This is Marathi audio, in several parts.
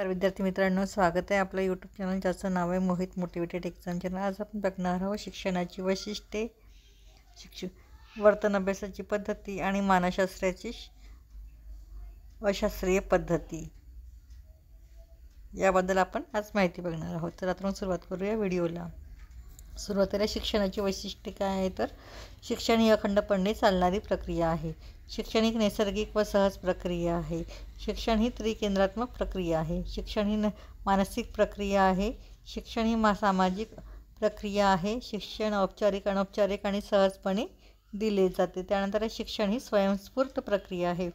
नमस्कार विद्यार्थी मित्रांनो, स्वागत आहे आपलं यूट्यूब चॅनल ज्याचं नाव आहे मोहित मोटिवेटेड एक्झाम चॅनल। आज आपण बघणार आहोत शिक्षणाची वैशिष्ट्ये, वर्तन अभ्यासाची पद्धती आणि मानसशास्त्राची अशास्त्रीय पद्धती याबद्दल आपण आज माहिती बघणार आहोत। तर आता सुरुवात करूया व्हिडिओला। सुरुवातीला शिक्षणाची वैशिष्ट्ये काय आहे तर शिक्षण ही अखंडपणे चालणारी प्रक्रिया आहे। शिक्षण ही नैसर्गिक व सहज प्रक्रिया आहे। शिक्षण ही त्रिकेंद्रात्मक प्रक्रिया आहे। शिक्षण ही मानसिक प्रक्रिया आहे। शिक्षण ही सामाजिक प्रक्रिया आहे। शिक्षण औपचारिक, अनौपचारिक आणि सहजपणे दिले जाते। त्यानंतर शिक्षण ही स्वयंस्फूर्त प्रक्रिया आहे।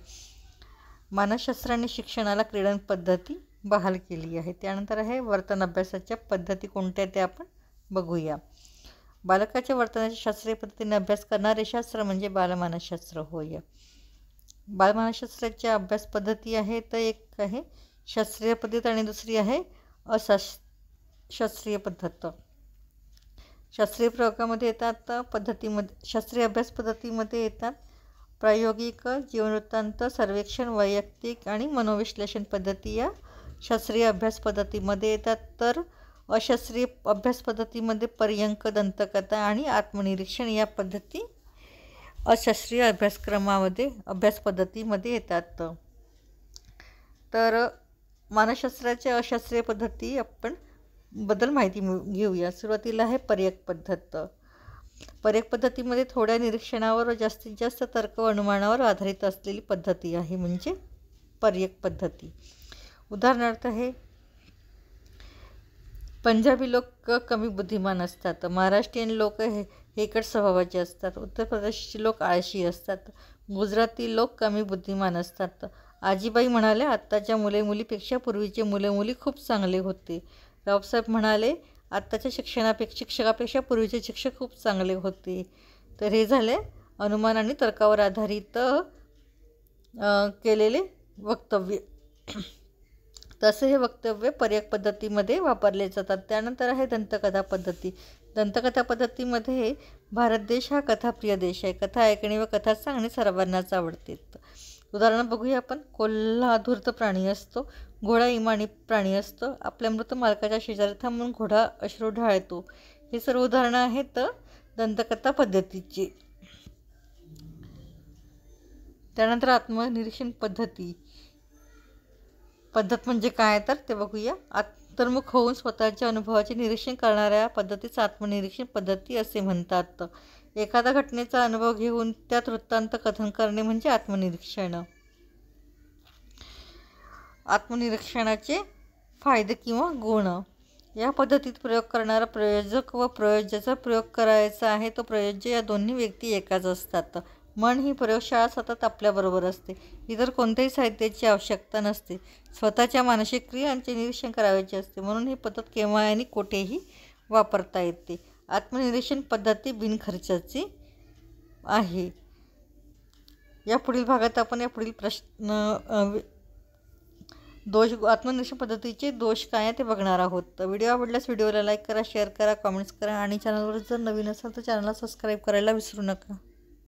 मानसशास्त्राने शिक्षणाला क्रीडन पद्धती बहाल केली आहे। त्यानंतर आहे वर्तन अभ्यासाच्या पद्धती कोणत्या ते आपण बघूया। बालकाच्या वर्तनाच्या शास्त्रीय पद्धतीने अभ्यास करणारे शास्त्र म्हणजे बालमानसशास्त्र होय। बालमानसशास्त्राच्या अभ्यास पद्धती आहे तर एक आहे शास्त्रीय पद्धत आणि दुसरी आहे अशास्त्रीय पद्धत। शास्त्रीय प्रयोगामध्ये येतात पद्धतीमध्ये शास्त्रीय अभ्यास पद्धतीमध्ये येतात प्रायोगिक, जीवनवृत्तांत, सर्वेक्षण, वैयक्तिक आणि मनोविश्लेषण पद्धती या शास्त्रीय अभ्यास पद्धतीमध्ये येतात। तर अशास्त्रीय अभ्यास पद्धतीमध्ये पर्यंक, दंतकथा आणि आत्मनिरीक्षण या पद्धती अशास्त्रीय अभ्यास पद्धतीमध्ये येतात। तर मानसशास्त्राच्या अशास्त्रीय पद्धती आपण बद्दल माहिती घेऊया। सुरुवातीला आहे पर्यक पद्धत। पर्यक पद्धतीमध्ये थोड्या निरीक्षणावर व जास्तीत जास्त तर्क व अनुमानावर आधारित असलेली पद्धती आहे म्हणजे पर्यक पद्धती। उदाहरणार्थ आहे पंजाबी लोक कमी बुद्धिमान असतात, महाराष्ट्रीयन लोक हेकट स्वभावाचे असतात, उत्तर प्रदेशचे लोक आळशी असतात, गुजराती लोक कमी बुद्धिमान असतात। आजीबाई म्हणाले आत्ताच्या मुलीपेक्षा पूर्वीचे मुली खूप चांगले होते। रावसाहेब म्हणाले आत्ताच्या शिक्षकापेक्षा पूर्वीचे शिक्षक खूप चांगले होते। तर हे झाले अनुमान आणि तर्कावर आधारित केलेले वक्तव्य। तसे हे वक्तव्य पर्यक पद्धतीमध्ये वापरले जातात। त्यानंतर आहे दंतकथा पद्धती। दंतकथा पद्धतीमध्ये भारत देश हा कथाप्रिय देश आहे। कथा ऐकणे व कथा सांगणे सर्वांनाच आवडते। उदाहरण बघूया आपण। कोल्हा धूर्त प्राणी असतो, घोडा इमानी प्राणी असतो, आपल्या मृत मालकाच्या शेजारी थांबून घोडा अश्रू ढाळतो। हे सर्व उदाहरणं आहेत दंतकथा पद्धतीची। त्यानंतर आत्मनिरीक्षण पद्धत म्हणजे काय तर ते बघूया। अंतर्मुख होऊन स्वतःच्या अनुभवाचे निरीक्षण करणाऱ्या पद्धतीच आत्मनिरीक्षण पद्धती असे म्हणतात। एखाद्या घटनेचा अनुभव घेऊन त्यात वृत्तांत कथन करणे म्हणजे आत्मनिरीक्षण। आत्मनिरीक्षणाचे फायदे किंवा गुण। या पद्धतीत प्रयोग करणारा प्रयोजक व ज्याचा प्रयोग करायचा आहे तो प्रयोज्य या दोन्ही व्यक्ती एकाच असतात। मन ही प्रयोगशाळा सतत आपल्याबरोबर असते। इतर कोणत्याही साहित्याची आवश्यकता नसते। स्वतःच्या मानसिक क्रियांचे निरीक्षण करायचे असते म्हणून ही पद्धत केव्हा आणि कोठेही वापरता येते। आत्मनिरीक्षण पद्धती बिनखर्चाची आहे। या पुढील भागात आपण या पुढील प्रश्न आत्मनिरीक्षण पद्धतीचे दोष काय ते बघणार आहोत। व्हिडिओ आवडल्यास व्हिडिओला लाईक करा, शेअर करा, कमेंट्स करा आणि चॅनलवर जर नवीन असाल तर चॅनलला सबस्क्राईब करायला विसरू नका।